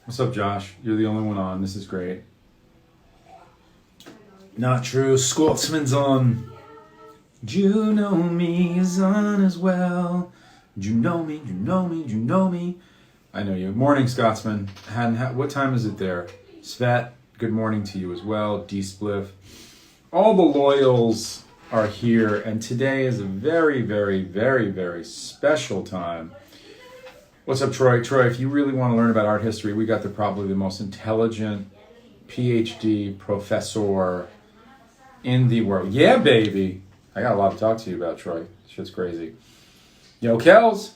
What's up, Josh? You're the only one on. This is great. Not true. Scotsman's on. Do you know me is on as well? Do you know me? Do you know me? Do you know me? I know you. Morning, Scotsman. What time is it there? Svet, good morning to you as well. D-Spliff. All the loyals are here, and today is a very, very, very, very special time. What's up, Troy? Troy, if you really want to learn about art history, we got probably the most intelligent PhD professor in the world. Yeah, baby. I got a lot to talk to you about, Troy. Shit's crazy. Yo, Kels.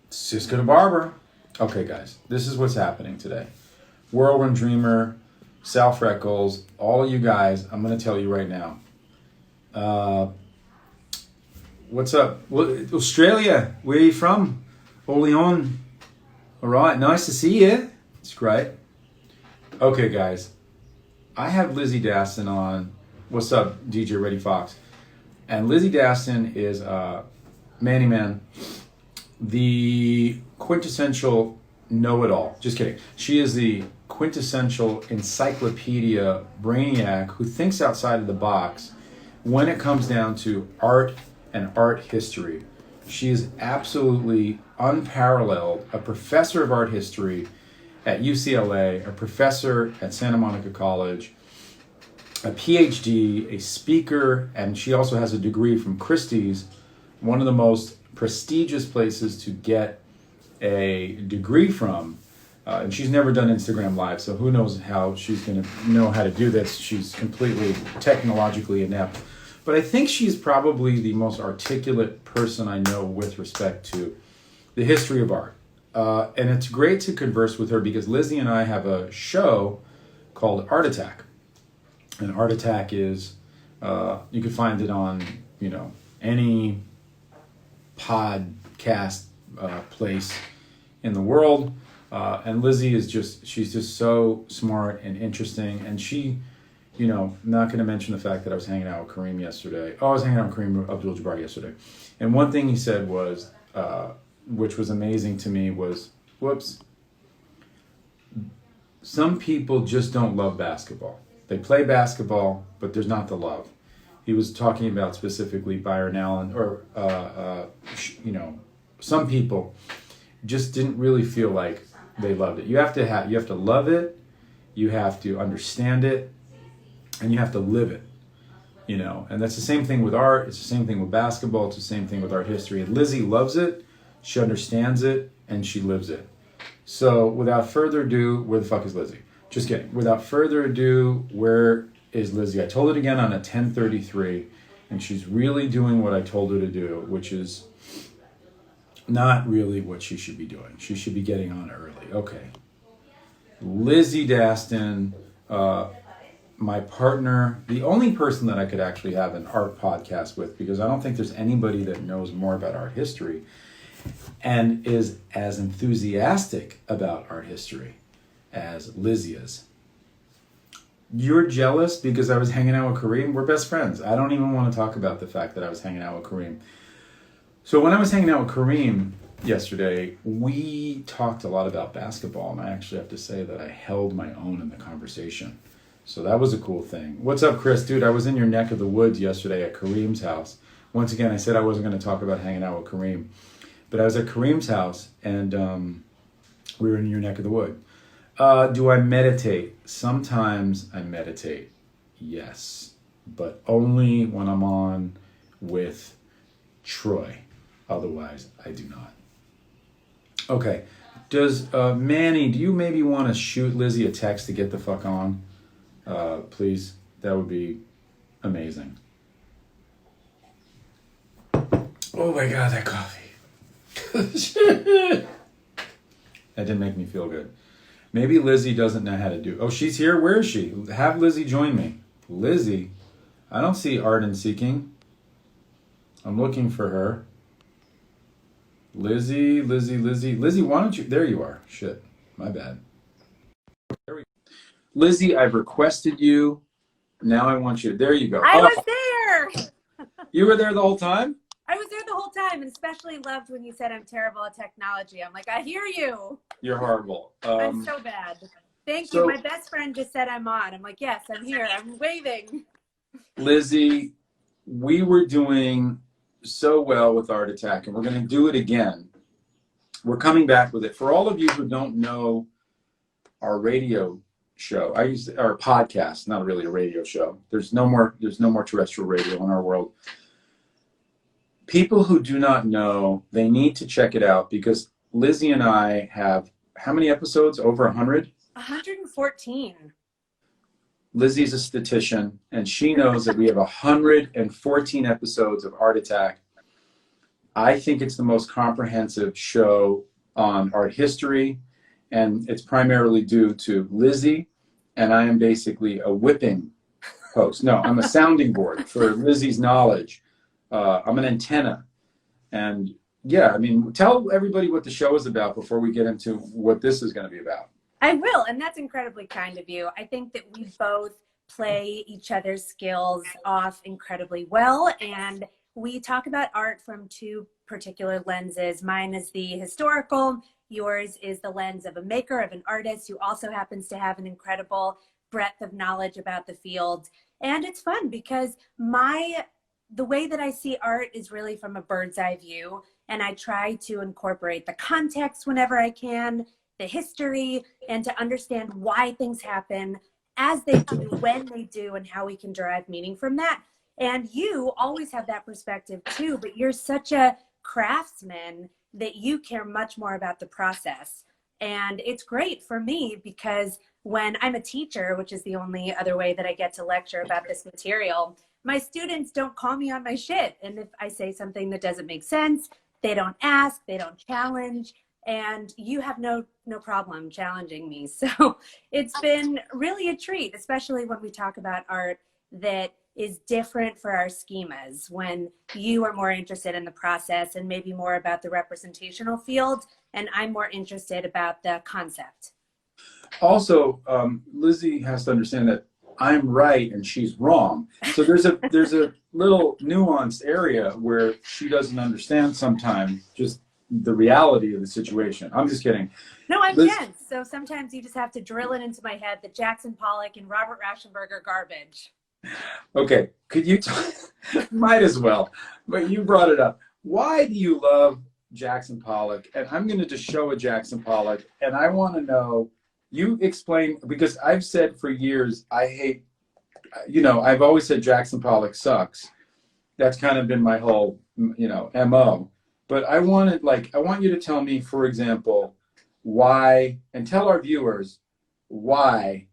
Cisco the Barber. Okay, guys, this is what's happening today. Whirlwind Dreamer, Sal Freckles, all you guys, I'm going to tell you right now. What's up? Australia, where are you from? Oleon. All right, nice to see you. It's great. Okay, guys, I have Lizy Dastin on. What's up, DJ Reddy Fox? And Lizy Dastin is Manny Man, the quintessential know-it-all. Just kidding. She is the quintessential encyclopedia brainiac who thinks outside of the box when it comes down to art and art history. She is absolutely unparalleled, a professor of art history at UCLA, a professor at Santa Monica College, a PhD, a speaker, and she also has a degree from Christie's, one of the most prestigious places to get a degree from. And she's never done Instagram Live, so who knows how she's going to know how to do this. She's completely technologically inept. But I think she's probably the most articulate person I know with respect to the history of art. And it's great to converse with her because Lizy and I have a show called Art Attack. And Art Attack is, you can find it on, any podcast place in the world. And Lizy is she's just so smart and interesting. And she, not going to mention the fact that I was hanging out with Kareem yesterday. I was hanging out with Kareem Abdul-Jabbar yesterday. And one thing he said was, which was amazing to me, was, some people just don't love basketball. They play basketball, but there's not the love. He was talking about specifically Byron Allen, or, some people just didn't really feel like they loved it. You have to love it, you have to understand it, and you have to live it, And that's the same thing with art. It's the same thing with basketball. It's the same thing with art history. And Lizy loves it, she understands it, and she lives it. So without further ado, where the fuck is Lizy? Just kidding. Without further ado, where is Lizy? I told it again on a 10:33, and she's really doing what I told her to do, which is not really what she should be doing. She should be getting on early. Okay. Lizy Dastin, my partner, the only person that I could actually have an art podcast with, because I don't think there's anybody that knows more about art history and is as enthusiastic about art history as Lizy is. You're jealous because I was hanging out with Kareem? We're best friends. I don't even want to talk about the fact that I was hanging out with Kareem. So when I was hanging out with Kareem yesterday, we talked a lot about basketball, and I actually have to say that I held my own in the conversation. So that was a cool thing. What's up, Chris? Dude, I was in your neck of the woods yesterday at Kareem's house. Once again, I said I wasn't going to talk about hanging out with Kareem, but I was at Kareem's house, and we were in your neck of the wood. Do I meditate? Sometimes I meditate, yes, but only when I'm on with Troy. Otherwise, I do not. Okay. Does Manny, do you maybe want to shoot Lizy a text to get the fuck on? Please. That would be amazing. Oh my God, that coffee. That didn't make me feel good. Maybe Lizy doesn't know how to do. Oh, she's here? Where is she? Have Lizy join me. Lizy? I don't see Arden Seeking. I'm looking for her. Lizy, why don't you... There you are. Shit. My bad. There we go. Lizy, I've requested you. Now I want you... There you go. I was there! You were there the whole time? I was there the whole time, and especially loved when you said I'm terrible at technology. I'm like, I hear you. You're horrible. I'm so bad. Thank you. So My best friend just said I'm on. I'm like, yes, I'm here. I'm waving. Lizy, we were doing so well with Art Attack, and we're going to do it again. We're coming back with it. For all of you who don't know our radio show, I use our podcast, not really a radio show. There's no more terrestrial radio in our world. People who do not know, they need to check it out because Lizy and I have how many episodes? Over 100? 114. Lizy's a statistician, and she knows that we have 114 episodes of Art Attack. I think it's the most comprehensive show on art history, and it's primarily due to Lizy, and I am basically a whipping post. No, I'm a sounding board for Lizy's knowledge. I'm an antenna. And yeah, I mean, tell everybody what the show is about before we get into what this is going to be about. I will, and that's incredibly kind of you. I think that we both play each other's skills off incredibly well, and we talk about art from two particular lenses. Mine is the historical, yours is the lens of a maker, of an artist who also happens to have an incredible breadth of knowledge about the field. And it's fun because the way that I see art is really from a bird's eye view, and I try to incorporate the context whenever I can, the history, and to understand why things happen as they do, when they do, and how we can derive meaning from that. And you always have that perspective too, but you're such a craftsman that you care much more about the process. And it's great for me because when I'm a teacher, which is the only other way that I get to lecture about this material, my students don't call me on my shit. And if I say something that doesn't make sense, they don't ask, they don't challenge, and you have no problem challenging me. So it's been really a treat, especially when we talk about art that is different for our schemas, when you are more interested in the process and maybe more about the representational field, and I'm more interested about the concept. Also, Lizy has to understand that I'm right and she's wrong. So there's a little nuanced area where she doesn't understand sometimes just the reality of the situation. I'm just kidding. No, I'm dense. So sometimes you just have to drill it into my head that Jackson Pollock and Robert Rauschenberg are garbage. Okay, could you might as well, but you brought it up. Why do you love Jackson Pollock? And I'm going to just show a Jackson Pollock, and I want to know, you explain, because I've said for years, I hate, I've always said Jackson Pollock sucks. That's kind of been my whole, MO. But I want you to tell me, for example, why, and tell our viewers why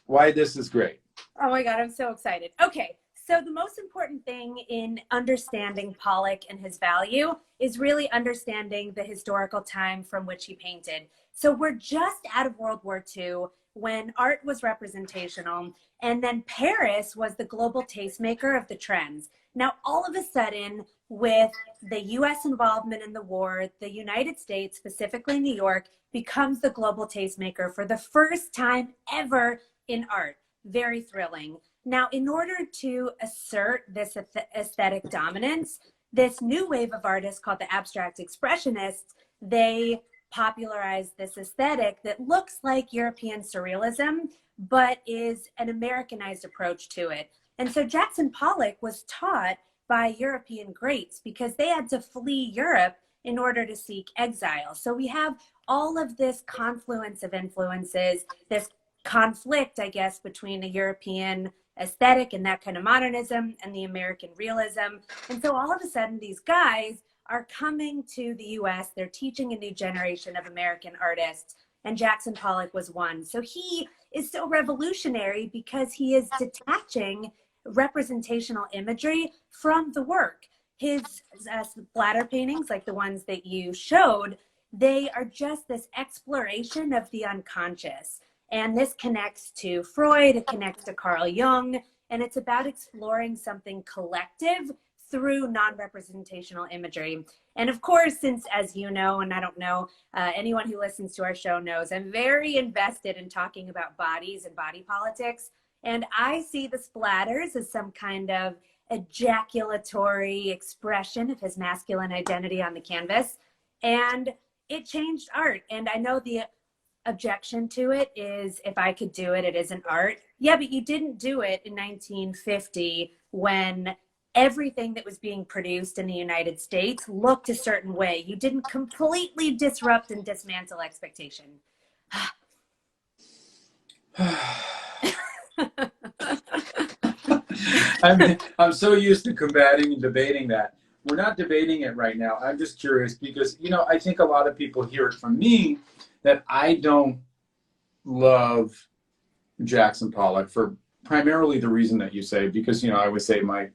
this is great. Oh my God, I'm so excited. Okay, so the most important thing in understanding Pollock and his value is really understanding the historical time from which he painted. So we're just out of World War II when art was representational, and then Paris was the global tastemaker of the trends. Now, all of a sudden, with the US involvement in the war, the United States, specifically New York, becomes the global tastemaker for the first time ever in art. Very thrilling. Now, in order to assert this aesthetic dominance, this new wave of artists called the abstract expressionists, they popularized this aesthetic that looks like European surrealism, but is an Americanized approach to it. And so Jackson Pollock was taught by European greats because they had to flee Europe in order to seek exile. So we have all of this confluence of influences, this conflict, I guess, between a European aesthetic and that kind of modernism and the American realism. And so all of a sudden, these guys are coming to the US, they're teaching a new generation of American artists, and Jackson Pollock was one. So he is so revolutionary because he is detaching representational imagery from the work. His splatter paintings, like the ones that you showed, they are just this exploration of the unconscious. And this connects to Freud, it connects to Carl Jung, and it's about exploring something collective through non-representational imagery. And of course, since, as you know, and I don't know, anyone who listens to our show knows, I'm very invested in talking about bodies and body politics. And I see the splatters as some kind of ejaculatory expression of his masculine identity on the canvas. And it changed art. And I know the objection to it is, if I could do it, it isn't art. Yeah, but you didn't do it in 1950 when everything that was being produced in the United States looked a certain way. You didn't completely disrupt and dismantle expectation. I'm so used to combating and debating that. We're not debating it right now. I'm just curious because, you know, I think a lot of people hear it from me that I don't love Jackson Pollock for primarily the reason that you say, because, you know, I would say when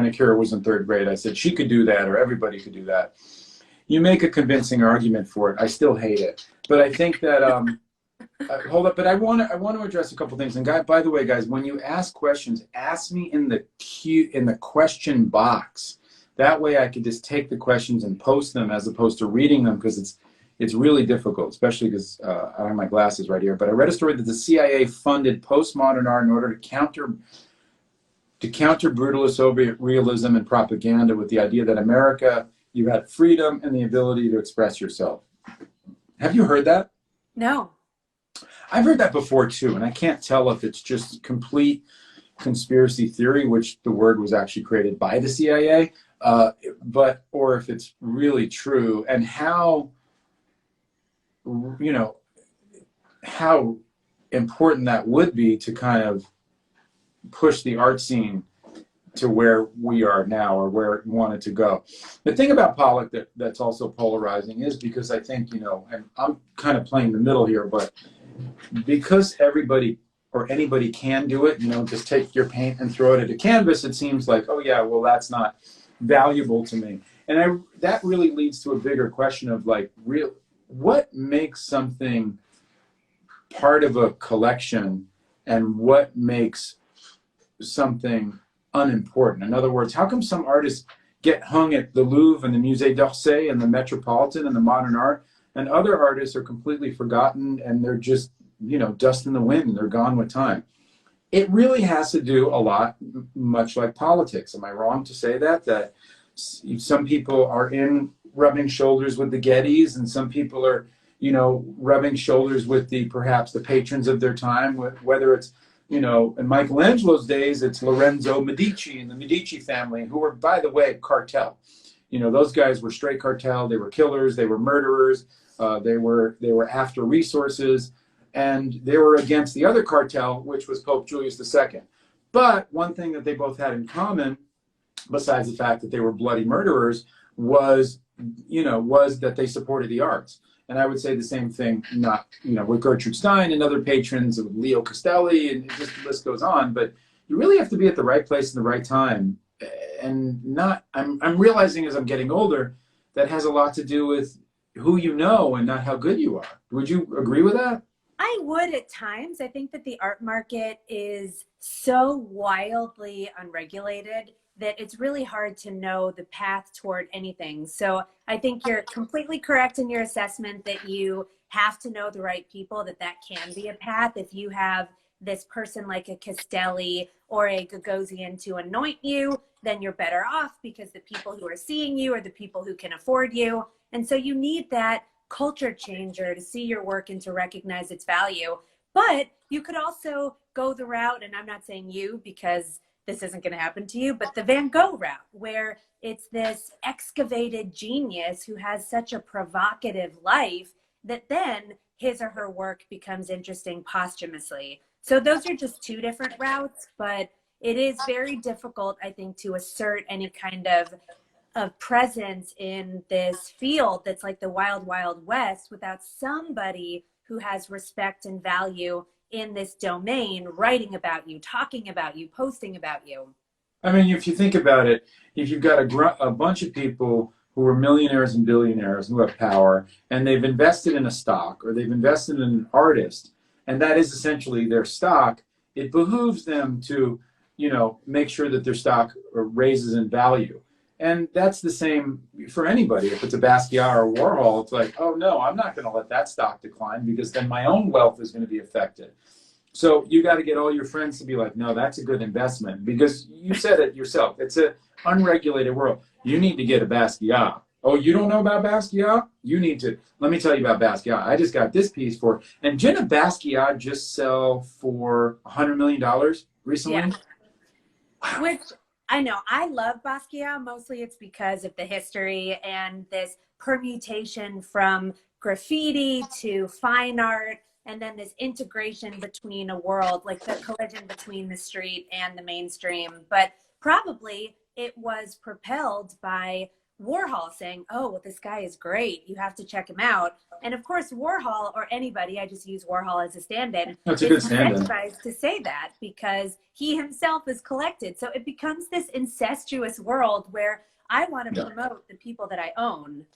Akira was in third grade, I said she could do that or everybody could do that. You make a convincing argument for it. I still hate it. But I think that, hold up, but I want to address a couple things. And by the way, guys, when you ask questions, ask me in the question box. That way I could just take the questions and post them as opposed to reading them, because it's really difficult, especially because I have my glasses right here. But I read a story that the CIA funded postmodern art in order to counter brutalist realism and propaganda with the idea that America, you had freedom and the ability to express yourself. Have you heard that? No. I've heard that before too, and I can't tell if it's just complete conspiracy theory, which the word was actually created by the CIA, or if it's really true, and how important that would be to kind of push the art scene to where we are now or where we want it to go. The thing about Pollock that's also polarizing is because I think, and I'm kind of playing the middle here, but because everybody or anybody can do it, just take your paint and throw it at a canvas, it seems like, oh yeah, well, that's not valuable to me. And that really leads to a bigger question of what makes something part of a collection and what makes something unimportant? In other words, how come some artists get hung at the Louvre and the Musée d'Orsay and the Metropolitan and the modern art, and other artists are completely forgotten and they're just, dust in the wind and they're gone with time? It really has to do a lot, much like politics. Am I wrong to say that some people are rubbing shoulders with the Gettys, and some people are, rubbing shoulders with perhaps the patrons of their time, whether it's, in Michelangelo's days, it's Lorenzo Medici and the Medici family, who were, by the way, cartel. Those guys were straight cartel. They were killers. They were murderers. They were after resources, and they were against the other cartel, which was Pope Julius II. But one thing that they both had in common, besides the fact that they were bloody murderers, was that they supported the arts. And I would say the same thing, with Gertrude Stein and other patrons, with Leo Castelli, and just the list goes on. But you really have to be at the right place in the right time. And I'm realizing as I'm getting older, that has a lot to do with who you know and not how good you are. Would you agree with that? I would at times. I think that the art market is so wildly unregulated that it's really hard to know the path toward anything. So I think you're completely correct in your assessment that you have to know the right people, that can be a path. If you have this person like a Castelli or a Gagosian to anoint you, then you're better off, because the people who are seeing you are the people who can afford you. And so you need that culture changer to see your work and to recognize its value. But you could also go the route, and I'm not saying you because this isn't going to happen to you, but the Van Gogh route, where it's this excavated genius who has such a provocative life that then his or her work becomes interesting posthumously. So those are just two different routes, but it is very difficult, I think, to assert any kind of presence in this field that's like the wild, wild west without somebody who has respect and value in this domain, writing about you, talking about you, posting about you. I mean, if you think about it, if you've got a bunch of people who are millionaires and billionaires who have power, and they've invested in a stock or they've invested in an artist, and that is essentially their stock, it behooves them to, make sure that their stock raises in value. And that's the same for anybody. If it's a Basquiat or Warhol, it's like, oh no, I'm not going to let that stock decline, because then my own wealth is going to be affected. So you got to get all your friends to be like, no, that's a good investment, because you said it yourself. It's an unregulated world. You need to get a Basquiat. Oh, you don't know about Basquiat? You need to. Let me tell you about Basquiat. I just got this piece for. And didn't Basquiat just sell for $100 million Yeah. recently? Wow. Which I know I love Basquiat. Mostly it's because of the history and this permutation from graffiti to fine art, and then this integration between a world, like the collision between the street and the mainstream. But probably it was propelled by Warhol saying, "Oh, well, this guy is great. You have to check him out." And of course, Warhol, or anybody, I just use Warhol as a stand-in, That's a is good stand-in. incentivized to say that because he himself is collected. So it becomes this incestuous world where I want to promote the people that I own.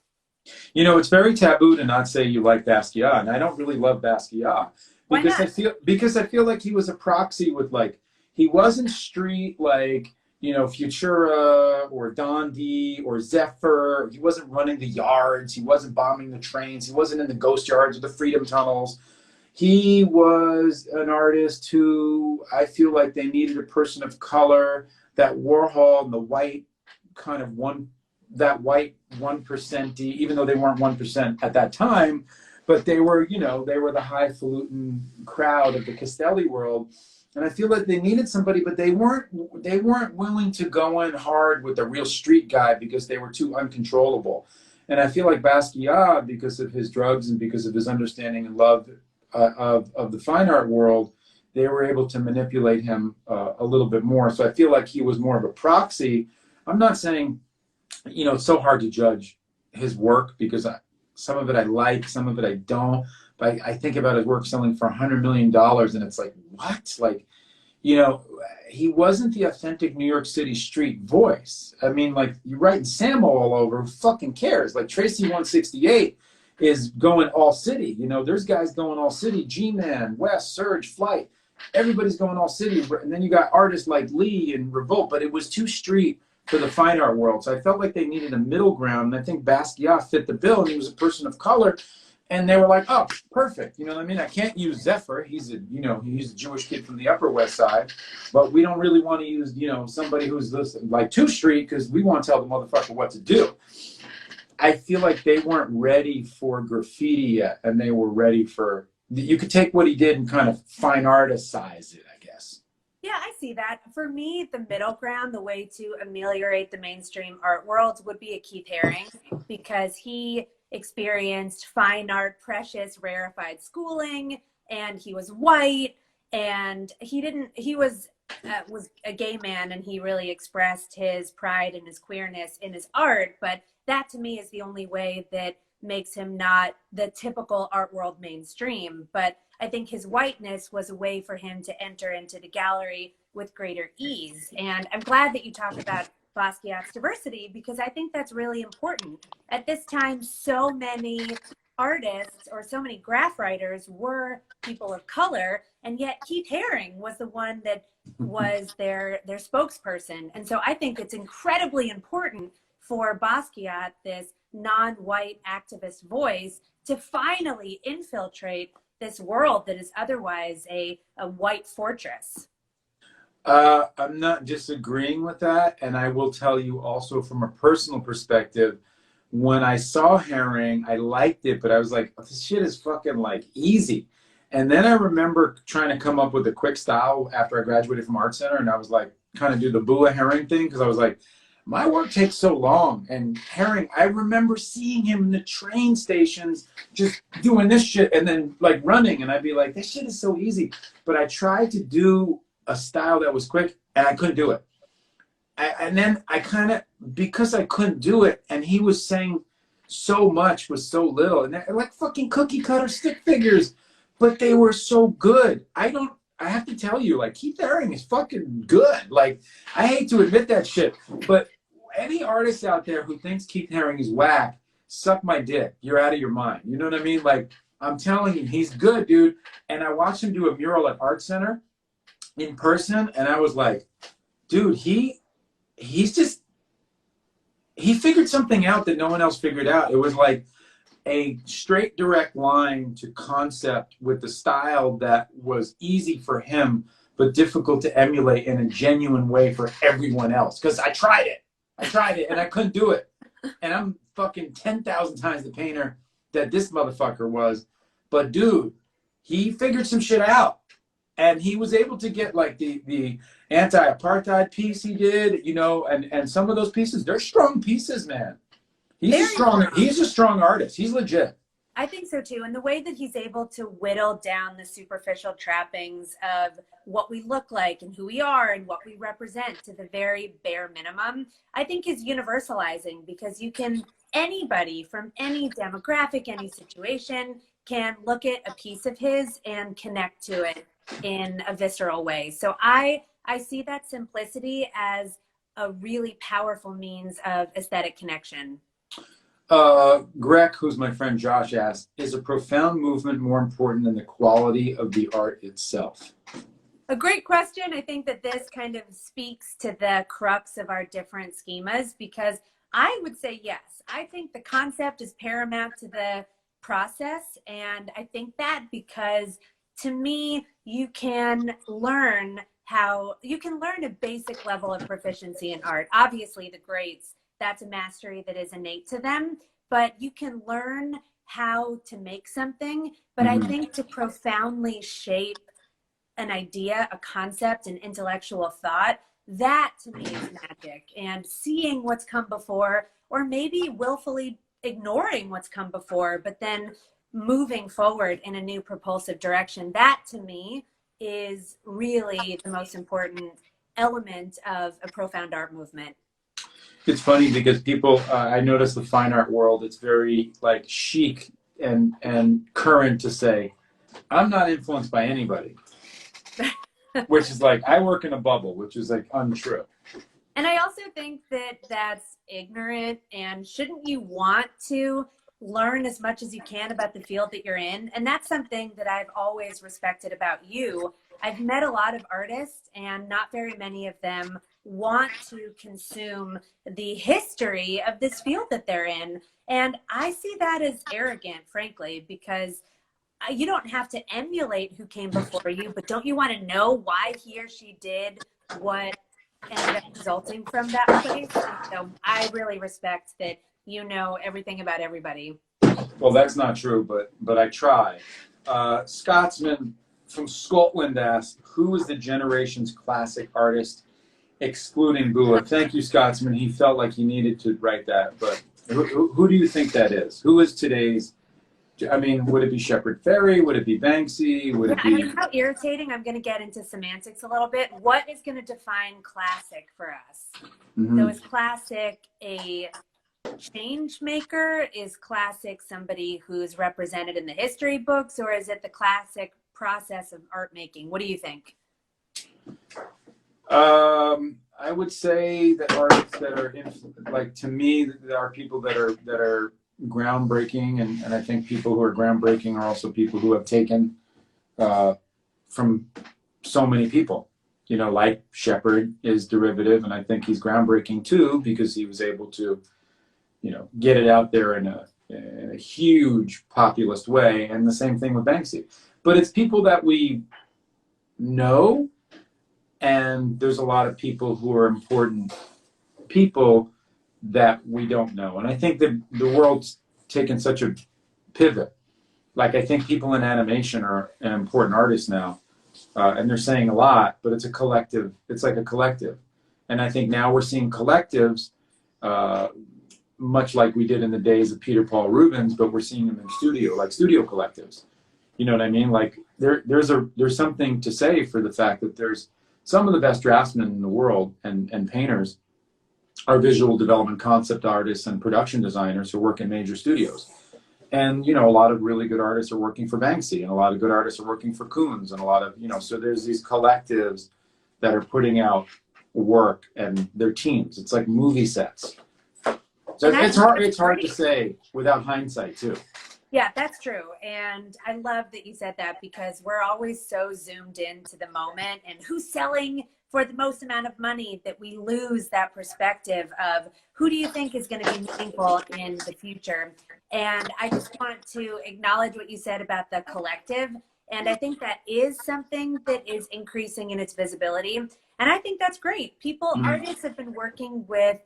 You know, it's very taboo to not say you like Basquiat, and I don't really love Basquiat Why because not? I feel like he was a proxy with like he wasn't street like Futura or Dondi or Zephyr. He wasn't running the yards. He wasn't bombing the trains. He wasn't in the ghost yards or the freedom tunnels. He was an artist who I feel like they needed a person of color. That Warhol and the white kind of that white 1%, even though they weren't 1% at that time, but they were, they were the highfalutin crowd of the Castelli world. And I feel like they needed somebody, but they weren't willing to go in hard with the real street guy because they were too uncontrollable. And I feel like Basquiat, because of his drugs and because of his understanding and love of the fine art world, they were able to manipulate him a little bit more. So I feel like he was more of a proxy. I'm not saying, it's so hard to judge his work because some of it I like, some of it I don't. But I think about his work selling for $100 million, and it's like, what? Like, he wasn't the authentic New York City street voice. I mean, like, you're writing Samo all over. Who fucking cares? Like, Tracy 168 is going all city. There's guys going all city. G-Man, West, Surge, Flight. Everybody's going all city. And then you got artists like Lee and Revolt, but it was too street for the fine art world. So I felt like they needed a middle ground. And I think Basquiat fit the bill, and he was a person of color. And they were like, oh, perfect. You know what I mean? I can't use Zephyr. He's a Jewish kid from the Upper West Side. But we don't really want to use, somebody who's like 2 Street because we want to tell the motherfucker what to do. I feel like they weren't ready for graffiti yet. And they were ready for, you could take what he did and kind of fine artist-size it, I guess. Yeah, I see that. For me, the middle ground, the way to ameliorate the mainstream art world would be a Keith Haring, because he experienced fine art, precious, rarefied schooling, and he was white, and he was a gay man, and he really expressed his pride and his queerness in his art. But that to me is the only way that makes him not the typical art world mainstream. But I think his whiteness was a way for him to enter into the gallery with greater ease. And I'm glad that you talk about Basquiat's diversity, because I think that's really important. At this time, so many artists or so many graph writers were people of color, and yet Keith Haring was the one that was their spokesperson. And so I think it's incredibly important for Basquiat, this non-white activist voice, to finally infiltrate this world that is otherwise a white fortress. I'm not disagreeing with that. And I will tell you also from a personal perspective, when I saw Haring, I liked it, but I was like, oh, this shit is fucking like easy. And then I remember trying to come up with a quick style after I graduated from Art Center, and I was like, kind of do the BUA Haring thing, because I was like, my work takes so long. And Haring, I remember seeing him in the train stations just doing this shit and then like running, and I'd be like, this shit is so easy. But I tried to do a style that was quick, and I couldn't do it. And then I kind of, because I couldn't do it, and he was saying so much with so little, and they're like fucking cookie cutter stick figures, but they were so good. I have to tell you, like, Keith Haring is fucking good. Like, I hate to admit that shit, but any artist out there who thinks Keith Haring is whack, suck my dick. You're out of your mind. You know what I mean? Like, I'm telling you, he's good, dude. And I watched him do a mural at Art Center in person, and I was like, dude, he figured something out that no one else figured out. It was like a straight, direct line to concept with the style that was easy for him, but difficult to emulate in a genuine way for everyone else. Because I tried it, and I couldn't do it. and I'm fucking 10,000 times the painter that this motherfucker was. But dude, he figured some shit out. And he was able to get like the anti-apartheid piece he did, you know, and some of those pieces, they're strong pieces, man. He's a strong artist. He's legit. I think so too. And the way that he's able to whittle down the superficial trappings of what we look like and who we are and what we represent to the very bare minimum, I think is universalizing, because anybody from any demographic, any situation can look at a piece of his and connect to it in a visceral way. So I see that simplicity as a really powerful means of aesthetic connection. Greg, who's my friend Josh, asked, is a profound movement more important than the quality of the art itself? A great question. I think that this kind of speaks to the crux of our different schemas, because I would say yes. I think the concept is paramount to the process. And I think that because to me, you can learn a basic level of proficiency in art. Obviously, the greats, that's a mastery that is innate to them, but you can learn how to make something. But I think to profoundly shape an idea, a concept, an intellectual thought, that to me is magic. And seeing what's come before, or maybe willfully ignoring what's come before, but then moving forward in a new propulsive direction, that to me is really the most important element of a profound art movement. It's funny because people, I notice the fine art world, it's very like chic and current to say, I'm not influenced by anybody. Which is like, I work in a bubble, which is like untrue. And I also think that that's ignorant, and shouldn't you want to learn as much as you can about the field that you're in? And that's something that I've always respected about you. I've met a lot of artists, and not very many of them want to consume the history of this field that they're in. And I see that as arrogant, frankly, because you don't have to emulate who came before you, but don't you want to know why he or she did what ended up resulting from that place? And so I really respect that you know everything about everybody. Well, that's not true, but I try. Scotsman from Scotland asked, who is the generation's classic artist, excluding BUA? Thank you, Scotsman. He felt like he needed to write that, but who do you think that is? Who is today's? I mean, would it be Shepard Fairey? Would it be Banksy? Would it be? I mean, how irritating. I'm going to get into semantics a little bit. What is going to define classic for us? So is classic a change maker? Is classic somebody who's represented in the history books, or is it the classic process of art making? What do you think? I would say that artists that are like, to me, there are people that are groundbreaking, and I think people who are groundbreaking are also people who have taken from so many people. You know, like Shepard is derivative, and I think he's groundbreaking too, because he was able to, you know, get it out there in a huge populist way. And the same thing with Banksy. But it's people that we know, and there's a lot of people who are important people that we don't know. And I think that the world's taken such a pivot. Like, I think people in animation are an important artist now, and they're saying a lot, but it's a collective. It's like a collective. And I think now we're seeing collectives, much like we did in the days of Peter Paul Rubens, but we're seeing them in studio, like studio collectives. You know what I mean? Like, there's something to say for the fact that there's some of the best draftsmen in the world and painters are visual development concept artists and production designers who work in major studios. And, you know, a lot of really good artists are working for Banksy, and a lot of good artists are working for Koons, and a lot of, you know, so there's these collectives that are putting out work, and their teams. It's like movie sets. So it's hard to say without hindsight too. Yeah, that's true. And I love that you said that, because we're always so zoomed into the moment and who's selling for the most amount of money that we lose that perspective of who do you think is going to be meaningful in the future. And I just want to acknowledge what you said about the collective. And I think that is something that is increasing in its visibility. And I think that's great. Artists have been working with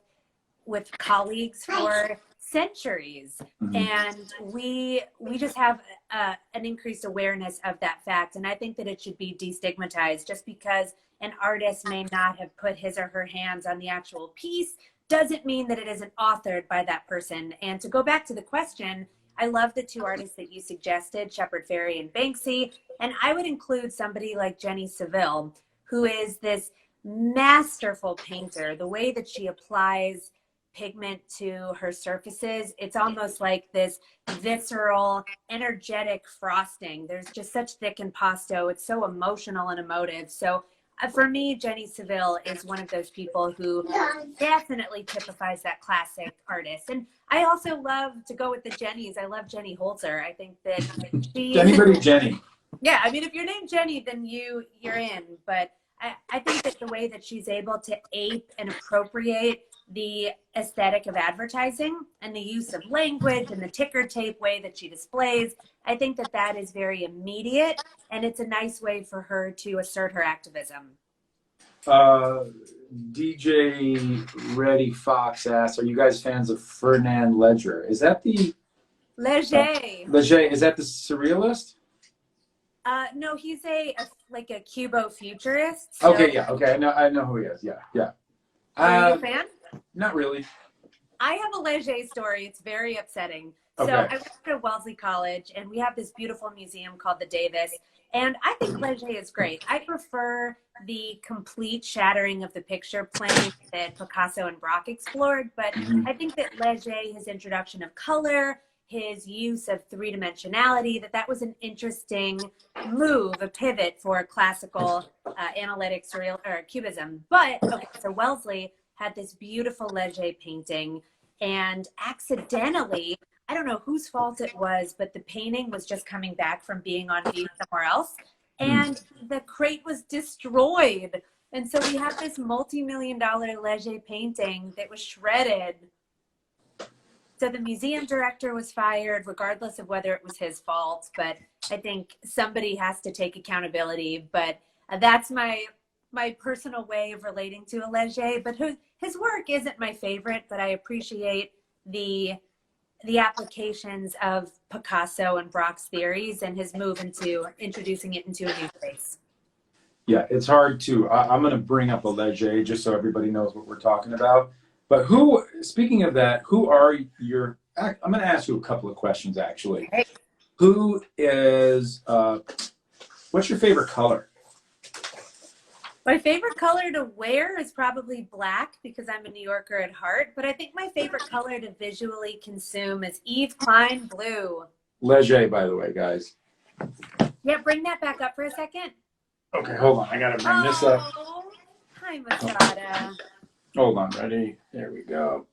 with colleagues for centuries. Mm-hmm. And we just have an increased awareness of that fact. And I think that it should be destigmatized. Just because an artist may not have put his or her hands on the actual piece doesn't mean that it isn't authored by that person. And to go back to the question, I love the two artists that you suggested, Shepard Fairey and Banksy. And I would include somebody like Jenny Saville, who is this masterful painter. The way that she applies pigment to her surfaces, it's almost like this visceral, energetic frosting. There's just such thick impasto. It's so emotional and emotive. So for me, Jenny Saville is one of those people who definitely typifies that classic artist. And I also love to go with the Jennies. I love Jenny Holzer. I think that she... Anybody Jenny. Yeah, I mean, if you're named Jenny, then you're in. But I think that the way that she's able to ape and appropriate the aesthetic of advertising and the use of language and the ticker tape way that she displays, I think that that is very immediate, and it's a nice way for her to assert her activism. DJ Reddy Fox asks, are you guys fans of Fernand Léger? Is that the... Léger. Léger, is that the surrealist? No, he's like a Cubo-futurist. So... Okay, yeah, okay, I know who he is, yeah. Are you a fan? Not really. I have a Léger story. It's very upsetting. Okay. So I went to Wellesley College, and we have this beautiful museum called the Davis. And I think Léger is great. I prefer the complete shattering of the picture plane that Picasso and Braque explored. But I think that Léger, his introduction of color, his use of three-dimensionality, that was an interesting move, a pivot for classical analytic surreal or cubism. But okay, so Wellesley had this beautiful Léger painting, and accidentally, I don't know whose fault it was, but the painting was just coming back from being on view somewhere else, and the crate was destroyed. And so we have this multi-million-dollar Léger painting that was shredded. So the museum director was fired, regardless of whether it was his fault. But I think somebody has to take accountability. But that's my personal way of relating to a Léger. But his work isn't my favorite, but I appreciate the applications of Picasso and Braque's theories and his move into introducing it into a new space. Yeah, it's hard to, I'm going to bring up a Léger just so everybody knows what we're talking about. But speaking of that, who are your, I'm going to ask you a couple of questions actually. Okay. Who is, what's your favorite color? My favorite color to wear is probably black because I'm a New Yorker at heart. But I think my favorite color to visually consume is Yves Klein blue. Léger, by the way, guys. Yeah, bring that back up for a second. Okay, hold on. I got to bring this up. Hi, Masada. Hold on, ready? There we go.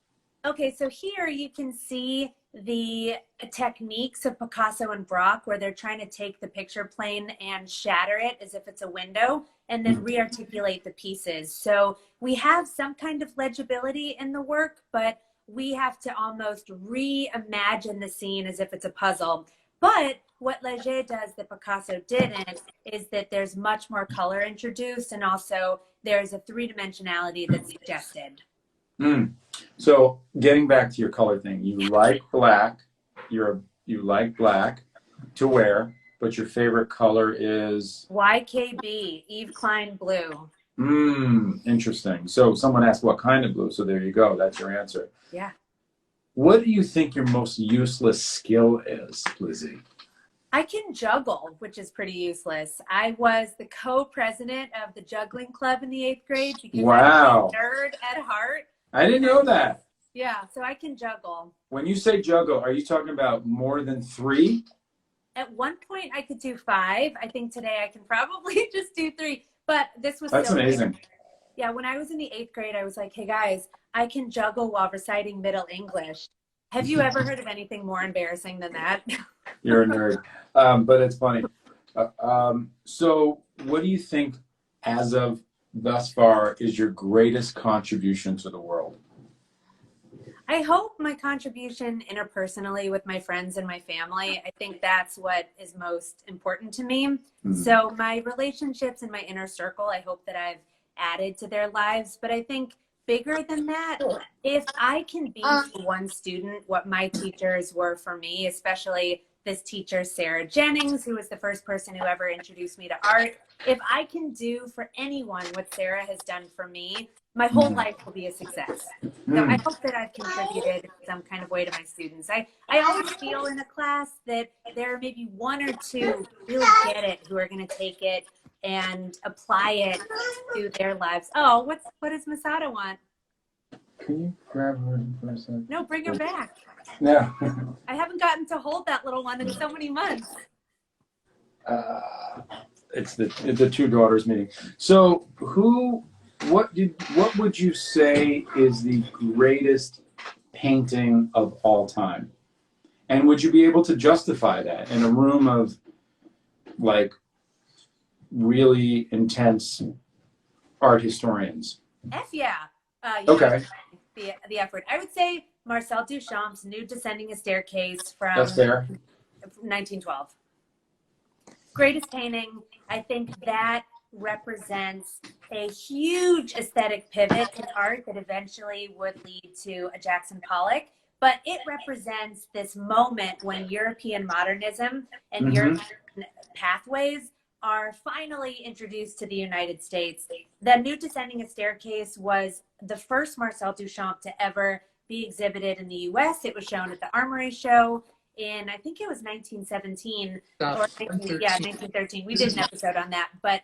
Okay, so here you can see the techniques of Picasso and Braque where they're trying to take the picture plane and shatter it as if it's a window and then rearticulate the pieces. So we have some kind of legibility in the work, but we have to almost reimagine the scene as if it's a puzzle. But what Léger does that Picasso didn't is that there's much more color introduced, and also there's a three-dimensionality that's suggested. So getting back to your color thing, you like black, you like black to wear, but your favorite color is? YKB, Yves Klein blue. Interesting. So someone asked what kind of blue, so there you go. That's your answer. Yeah. What do you think your most useless skill is, Lizy? I can juggle, which is pretty useless. I was the co-president of the juggling club in the 8th grade because wow. I'm a nerd at heart. I didn't know that. Yeah, so I can juggle. When you say juggle, are you talking about more than 3? At one point, I could do 5. I think today I can probably just do 3. But this was That's amazing. Weird. Yeah, when I was in the 8th grade, I was like, hey guys, I can juggle while reciting Middle English. Have you ever heard of anything more embarrassing than that? You're a nerd. But it's funny. So what do you think, as of thus far, is your greatest contribution to the world? I hope my contribution interpersonally with my friends and my family. I think that's what is most important to me. So my relationships and my inner circle, I hope that I've added to their lives. But I think bigger than that, if I can be to one student what my teachers were for me, especially this teacher, Sarah Jennings, who was the first person who ever introduced me to art, if I can do for anyone what Sarah has done for me, my whole life will be a success. So I hope that I've contributed in some kind of way to my students. I always feel in a class that there are maybe one or two who really get it, who are going to take it and apply it to their lives. Oh, what does Masada want? Can you grab her for a second? No, bring her back. Yeah. I haven't gotten to hold that little one in so many months. It's the two daughters meeting. So what would you say is the greatest painting of all time? And would you be able to justify that in a room of like really intense art historians? Yeah. Okay. The effort. I would say Marcel Duchamp's Nude Descending a Staircase from That's fair. 1912. Greatest painting. I think that represents a huge aesthetic pivot in art that eventually would lead to a Jackson Pollock. But it represents this moment when European modernism and European pathways are finally introduced to the United States. The Nude Descending a Staircase was the first Marcel Duchamp to ever be exhibited in the US. It was shown at the Armory Show in, I think it was 1917 or 1913. We did an episode on that. But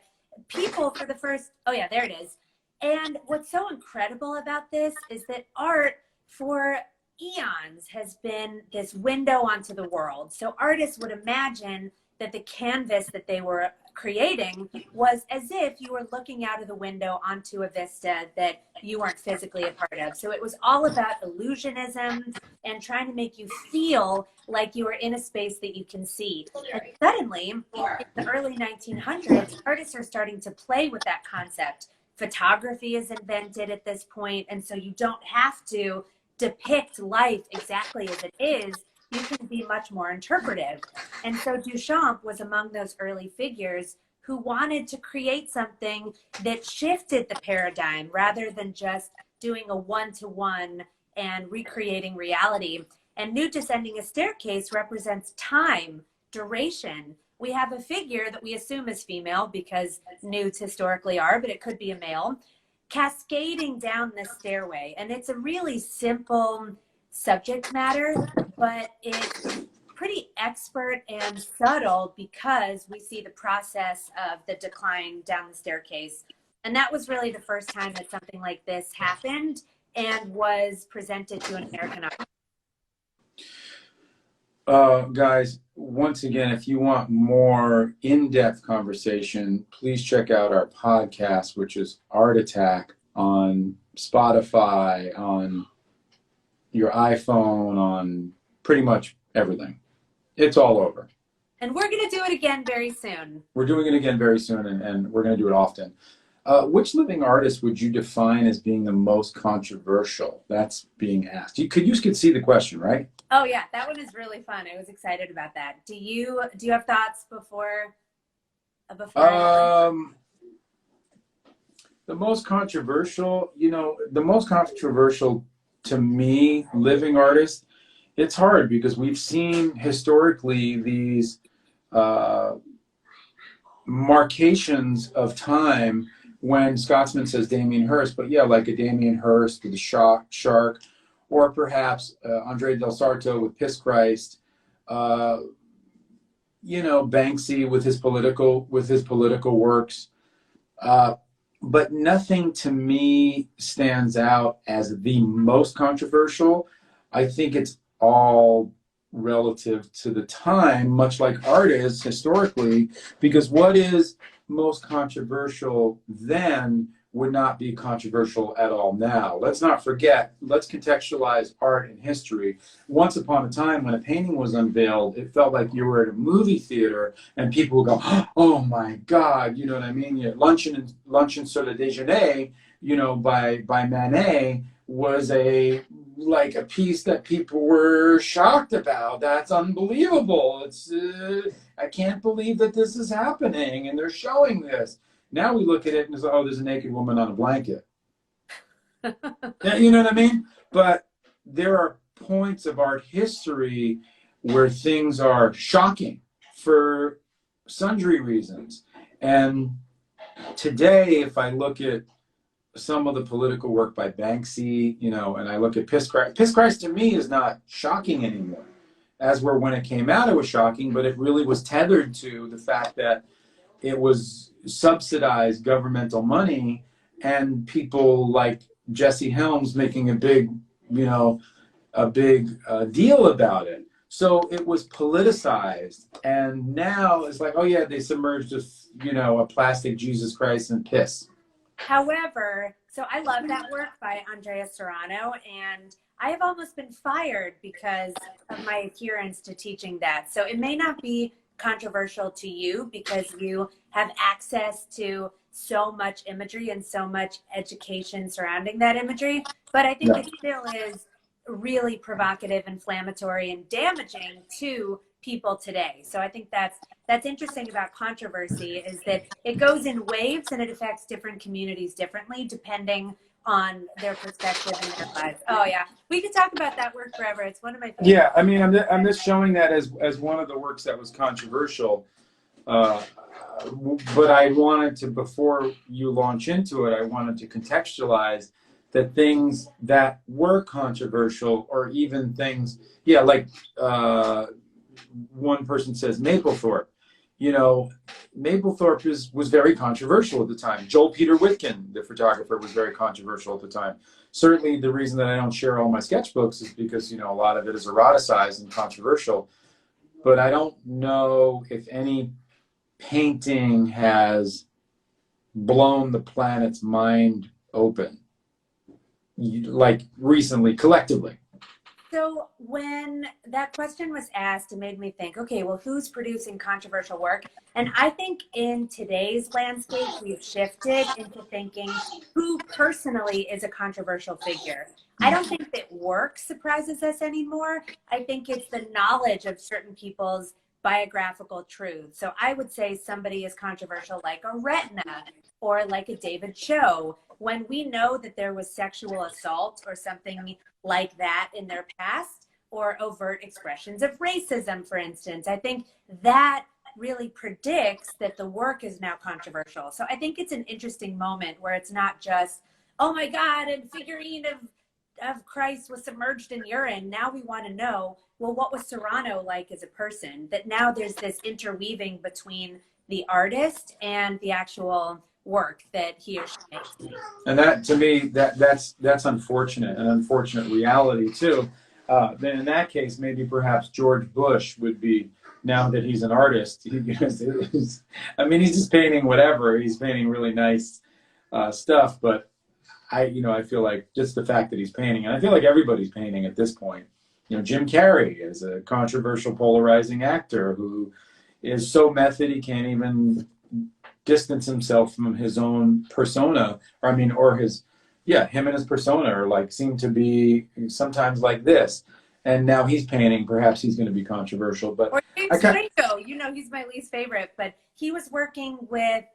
people for the first, oh yeah, there it is. And what's so incredible about this is that art for eons has been this window onto the world. So artists would imagine that the canvas that they were creating was as if you were looking out of the window onto a vista that you weren't physically a part of. So it was all about illusionism and trying to make you feel like you were in a space that you can see. And suddenly, in the early 1900s, artists are starting to play with that concept. Photography is invented at this point, and so you don't have to depict life exactly as it is. You can be much more interpretive. And so Duchamp was among those early figures who wanted to create something that shifted the paradigm rather than just doing a one-to-one and recreating reality. And Nude Descending a Staircase represents time, duration. We have a figure that we assume is female because nudes historically are, but it could be a male, cascading down the stairway. And it's a really simple subject matter, but it's pretty expert and subtle because we see the process of the decline down the staircase. And that was really the first time that something like this happened and was presented to an American audience. Guys, once again, if you want more in-depth conversation, please check out our podcast, which is Art Attack, on Spotify, on your iPhone, on pretty much everything. It's all over. And we're going to do it again very soon. We're doing it again very soon, and we're going to do it often. Which living artist would you define as being the most controversial? That's being asked. You could see the question, right? Oh yeah, that one is really fun. I was excited about that. Do you have thoughts before? The most controversial, to me, living artist, it's hard because we've seen historically these markations of time when Scotsman says Damien Hirst, but yeah, like a Damien Hirst with the Shark, or perhaps Andre Del Sarto with Piss Christ, Banksy with his political works. But nothing to me stands out as the most controversial. I think it's all relative to the time, much like art is historically, because what is most controversial then would not be controversial at all now. Let's not forget, let's contextualize art and history. Once upon a time when a painting was unveiled, it felt like you were at a movie theater and people would go, oh my God, you know what I mean? Luncheon sur le déjeuner, by Manet was a piece that people were shocked about. That's unbelievable. It's I can't believe that this is happening and they're showing this. Now we look at it and it's, oh, there's a naked woman on a blanket. Yeah, you know what I mean? But there are points of art history where things are shocking for sundry reasons. And today, if I look at some of the political work by Banksy, you know, and I look at Piss Christ to me is not shocking anymore. As where when it came out, it was shocking, but it really was tethered to the fact that it was subsidized governmental money and people like Jesse Helms making a big, you know, a big deal about it. So it was politicized, and now it's like, oh yeah, they submerged with, you know, a plastic Jesus Christ and piss. However, so I love that work by Andrea Serrano, and I have almost been fired because of my adherence to teaching that. So it may not be controversial to you because you have access to so much imagery and so much education surrounding that imagery, but I think Yeah. it still is really provocative, inflammatory, and damaging to people today. So I think that's interesting about controversy is that it goes in waves and it affects different communities differently depending on their perspective and their lives. Oh yeah, we could talk about that work forever. It's one of my favorite. Yeah, I mean, I'm just showing that as one of the works that was controversial. Uh, but I wanted to, before you launch into it, I wanted to contextualize that things that were controversial, or even things, yeah, like one person says Maplethorpe. You know, Maplethorpe was very controversial at the time. Joel Peter Witkin, the photographer, was very controversial at the time. Certainly, the reason that I don't share all my sketchbooks is because, you know, a lot of it is eroticized and controversial. But I don't know if any painting has blown the planet's mind open, like recently, collectively. So when that question was asked, it made me think, okay, well, who's producing controversial work? And I think in today's landscape, we've shifted into thinking who personally is a controversial figure. I don't think that work surprises us anymore. I think it's the knowledge of certain people's biographical truths. So I would say somebody is controversial like a Retina or like a David Cho. When we know that there was sexual assault or something like that in their past, or overt expressions of racism, for instance, I think that really predicts that the work is now controversial. So I think it's an interesting moment where it's not just, oh my God, a figurine of Christ was submerged in urine. Now we want to know, well, what was Serrano like as a person? That now there's this interweaving between the artist and the actual work that he or she makes. And that, to me, that's unfortunate, an unfortunate reality too. Then in that case, maybe perhaps George Bush would be, now that he's an artist. I mean, he's just painting whatever. He's painting really nice stuff, but I feel like just the fact that he's painting, and I feel like everybody's painting at this point. You know, Jim Carrey is a controversial, polarizing actor who is so method he can't even distance himself from his own persona, or I mean, or his, yeah, him and his persona are like, seem to be sometimes like this. And now he's painting, perhaps he's going to be controversial, but Or James Franco, you know, he's my least favorite, but he was working with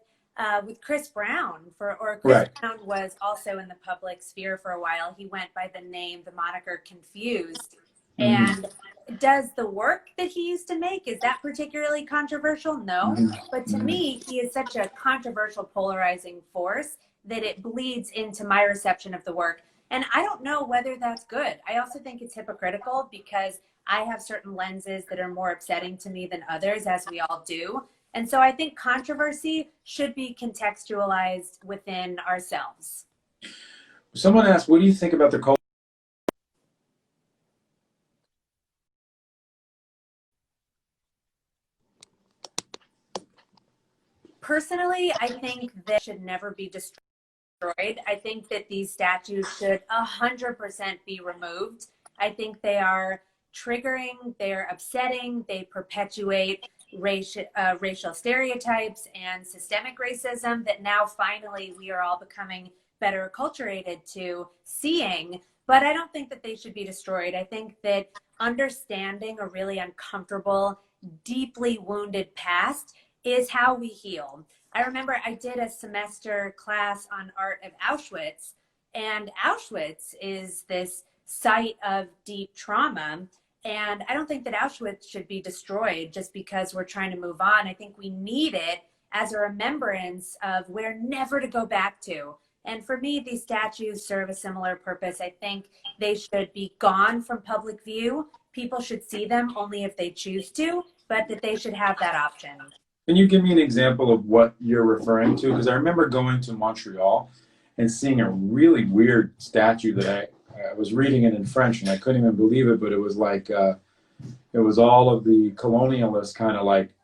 Chris Brown or Chris right. Brown was also in the public sphere for a while. He went by the name, the moniker Confused. Mm-hmm. And does the work that he used to make, is that particularly controversial? No. Mm-hmm. But to Mm-hmm. me, he is such a controversial, polarizing force that it bleeds into my reception of the work. And I don't know whether that's good. I also think it's hypocritical because I have certain lenses that are more upsetting to me than others, as we all do. And so I think controversy should be contextualized within ourselves. Someone asked, what do you think about the culture? Personally, I think that should never be destroyed. I think that these statues should 100% be removed. I think they are triggering, they're upsetting, they perpetuate racial stereotypes and systemic racism that now finally we are all becoming better acculturated to seeing. But I don't think that they should be destroyed. I think that understanding a really uncomfortable, deeply wounded past is how we heal. I remember I did a semester class on art of Auschwitz, And Auschwitz is this site of deep trauma. And I don't think that Auschwitz should be destroyed just because we're trying to move on. I think we need it as a remembrance of where never to go back to. And for me, these statues serve a similar purpose. I think they should be gone from public view. People should see them only if they choose to, but that they should have that option. Can you give me an example of what you're referring to? Because I remember going to Montreal and seeing a really weird statue that I was reading it in French and I couldn't even believe it, but it was like, it was all of the colonialists kind of like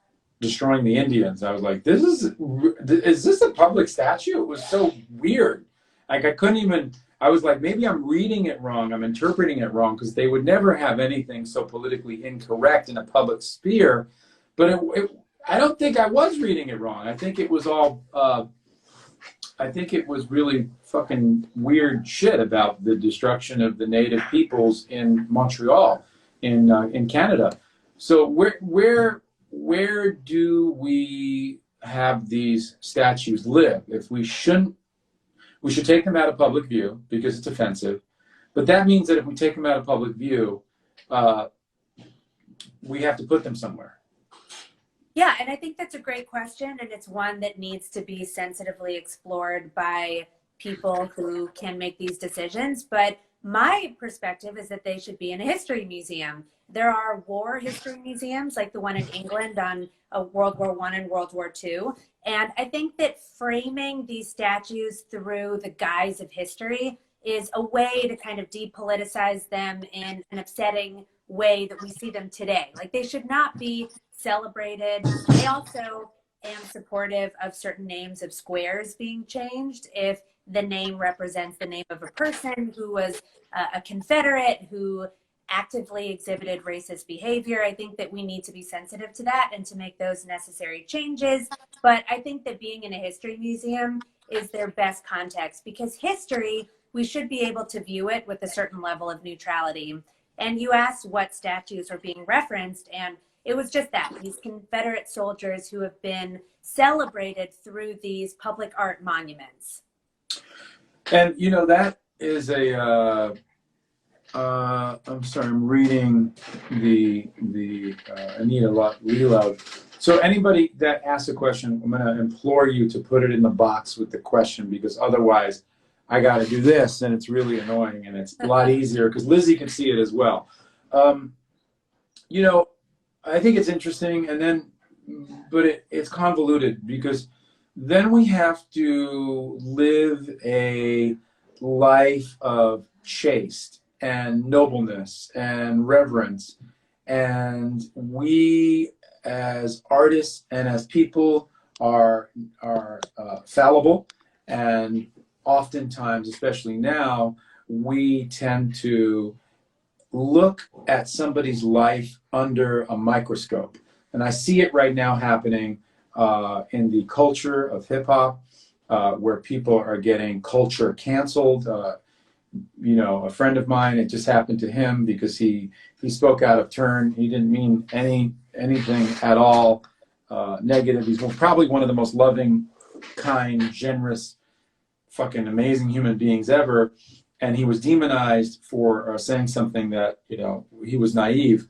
destroying the Indians. I was like, is this a public statue? It was so weird. Like I couldn't even, I was like, maybe I'm reading it wrong. I'm interpreting it wrong because they would never have anything so politically incorrect in a public sphere. But I don't think I was reading it wrong. I think it was all, I think it was really fucking weird shit about the destruction of the native peoples in Montreal, in Canada. So where do we have these statues live? If we shouldn't, we should take them out of public view because it's offensive. But that means that if we take them out of public view, we have to put them somewhere. Yeah, and I think that's a great question, and it's one that needs to be sensitively explored by people who can make these decisions. But my perspective is that they should be in a history museum. There are war history museums, like the one in England on World War I and World War II. And I think that framing these statues through the guise of history is a way to kind of depoliticize them in an upsetting way that we see them today. Like they should not be celebrated. I also am supportive of certain names of squares being changed if the name represents the name of a person who was a Confederate who actively exhibited racist behavior. I think that we need to be sensitive to that and to make those necessary changes. But I think that being in a history museum is their best context, because history, we should be able to view it with a certain level of neutrality. And you asked what statues are being referenced, and it was just that, these Confederate soldiers who have been celebrated through these public art monuments. And, you know, that is a, I'm sorry, I'm reading the Anita Lelove. So anybody that asks a question, I'm going to implore you to put it in the box with the question, because otherwise I got to do this, and it's really annoying, and it's a lot easier because Lizy can see it as well. You know, I think it's interesting, and then, but it's convoluted, because then we have to live a life of chaste and nobleness and reverence, and we as artists and as people are fallible, and oftentimes, especially now, we tend to look at somebody's life under a microscope. And I see it right now happening in the culture of hip hop, where people are getting culture canceled. You know, a friend of mine, it just happened to him because he spoke out of turn. He didn't mean anything at all negative. He's probably one of the most loving, kind, generous, fucking amazing human beings ever. And he was demonized for saying something that, you know, he was naive.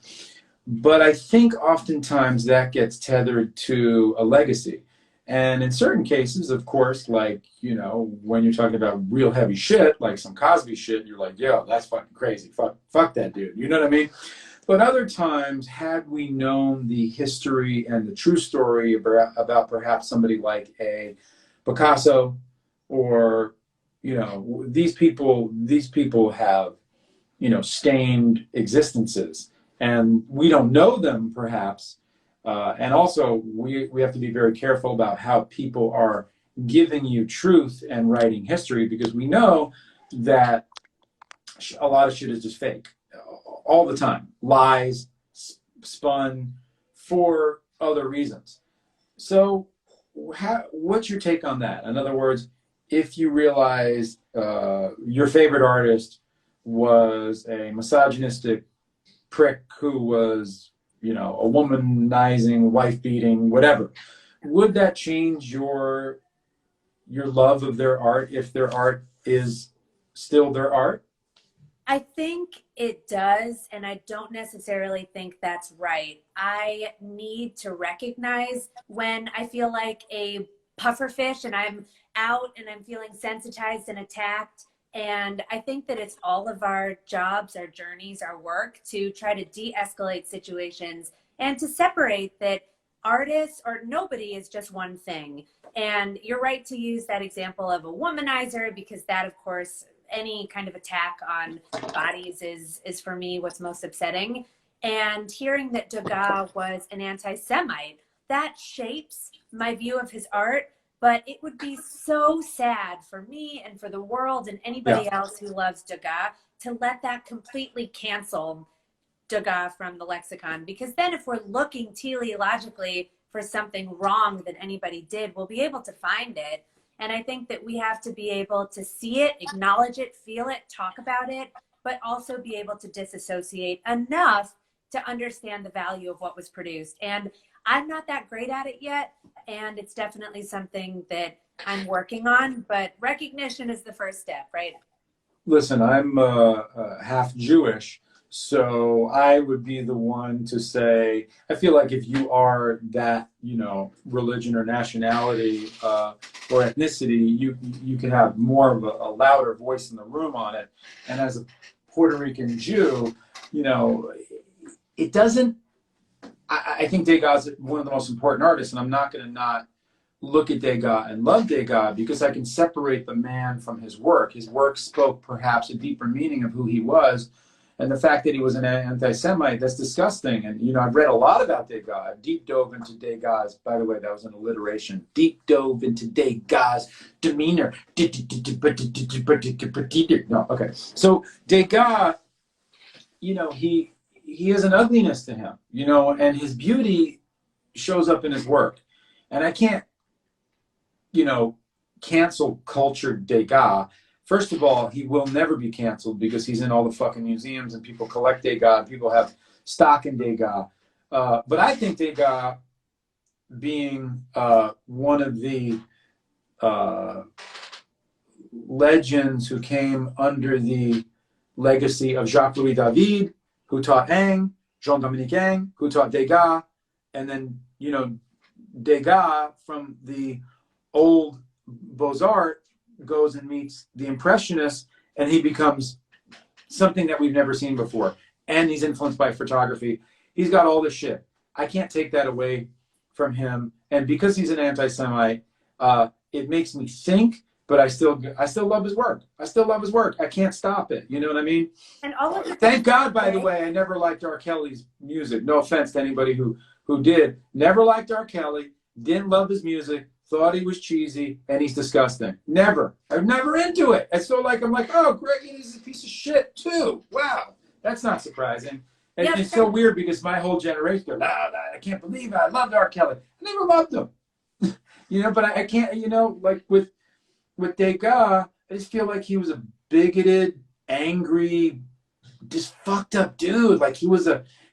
But I think oftentimes that gets tethered to a legacy. And in certain cases, of course, like, you know, when you're talking about real heavy shit, like some Cosby shit, you're like, yo, that's fucking crazy. Fuck that dude. You know what I mean? But other times, had we known the history and the true story about perhaps somebody like a Picasso, or, you know, these people have, you know, stained existences, and we don't know them perhaps. And also, we have to be very careful about how people are giving you truth and writing history, because we know that a lot of shit is just fake all the time. Lies, spun for other reasons. So what's your take on that? In other words, if you realize your favorite artist was a misogynistic prick who was, you know, a womanizing, wife-beating, whatever, would that change your love of their art if their art is still their art? I think it does, and I don't necessarily think that's right. I need to recognize when I feel like a puffer fish and I'm out and I'm feeling sensitized and attacked. And I think that it's all of our jobs, our journeys, our work to try to de escalate situations and to separate that artists or nobody is just one thing. And you're right to use that example of a womanizer because that, of course, any kind of attack on bodies is for me what's most upsetting. And hearing that Degas was an anti-Semite, that shapes my view of his art. But it would be so sad for me and for the world and anybody else who loves Degas to let that completely cancel Degas from the lexicon. Because then if we're looking teleologically for something wrong that anybody did, we'll be able to find it. And I think that we have to be able to see it, acknowledge it, feel it, talk about it, but also be able to disassociate enough to understand the value of what was produced. And I'm not that great at it yet. And it's definitely something that I'm working on, but recognition is the first step, right? Listen, I'm half Jewish, so I would be the one to say, I feel like if you are that, you know, religion or nationality or ethnicity, you can have more of a louder voice in the room on it. And as a Puerto Rican Jew, you know, it doesn't, I think Degas is one of the most important artists, and I'm not going to not look at Degas and love Degas because I can separate the man from his work. His work spoke perhaps a deeper meaning of who he was. And the fact that he was an anti-Semite, that's disgusting. And, you know, I've read a lot about Degas. I've deep dove into Degas. By the way, that was an alliteration. Deep dove into Degas' demeanor. No, okay. So Degas, you know, he has an ugliness to him, you know, and his beauty shows up in his work. And I can't, you know, cancel culture Degas. First of all, he will never be canceled because he's in all the fucking museums and people collect Degas and people have stock in Degas. But I think Degas, being one of the legends who came under the legacy of Jacques-Louis David, who taught Ingres, Jean-Dominique Ingres, who taught Degas, and then, you know, Degas from the old Beaux-Arts goes and meets the Impressionists, and he becomes something that we've never seen before. And he's influenced by photography. He's got all this shit. I can't take that away from him. And because he's an anti-Semite, it makes me think, but I still love his work. I still love his work. I can't stop it. You know what I mean? And all of Thank God, by the way, I never liked R. Kelly's music. No offense to anybody who did. Never liked R. Kelly. Didn't love his music. Thought he was cheesy, and he's disgusting. Never. I'm never into it. And so, like, I'm like, oh, Greg, he's a piece of shit, too. Wow. That's not surprising. And it's so weird because my whole generation goes, I can't believe it. I loved R. Kelly. I never loved him. You know, but I can't, you know, like with Degas, I just feel like he was a bigoted, angry, just fucked up dude. Like he's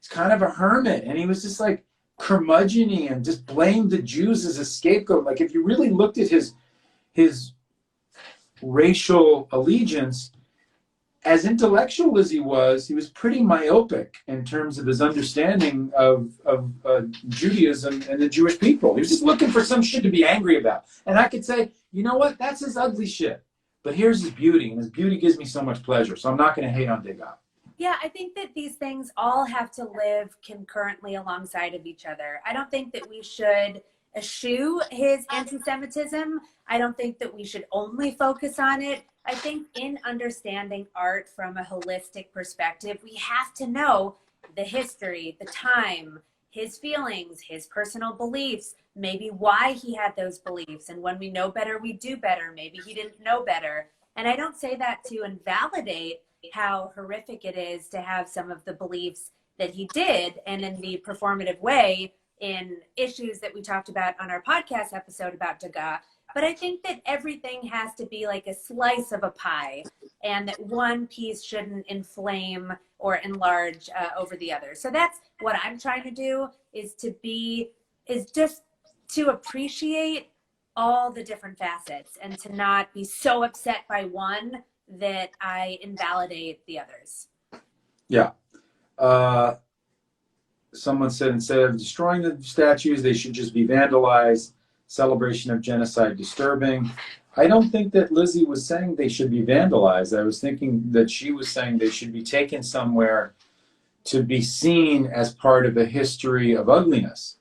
kind of a hermit, and he was just like curmudgeon-y and just blamed the Jews as a scapegoat. Like if you really looked at his racial allegiance, as intellectual as he was pretty myopic in terms of his understanding of Judaism and the Jewish people. He was just looking for some shit to be angry about. And I could say, you know what? That's his ugly shit. But here's his beauty, and his beauty gives me so much pleasure. So I'm not going to hate on Degas. Yeah, I think that these things all have to live concurrently alongside of each other. I don't think that we should eschew his anti-Semitism. I don't think that we should only focus on it. I think in understanding art from a holistic perspective, we have to know the history, the time, his feelings, his personal beliefs, maybe why he had those beliefs. And when we know better, we do better. Maybe he didn't know better. And I don't say that to invalidate how horrific it is to have some of the beliefs that he did, and in the performative way in issues that we talked about on our podcast episode about Degas. But I think that everything has to be like a slice of a pie, and that one piece shouldn't inflame or enlarge over the other. So that's what I'm trying to do, is just to appreciate all the different facets and to not be so upset by one that I invalidate the others. Yeah. Someone said instead of destroying the statues, they should just be vandalized. Celebration of genocide disturbing. I don't think that Lizy was saying they should be vandalized. I was thinking that she was saying they should be taken somewhere to be seen as part of a history of ugliness.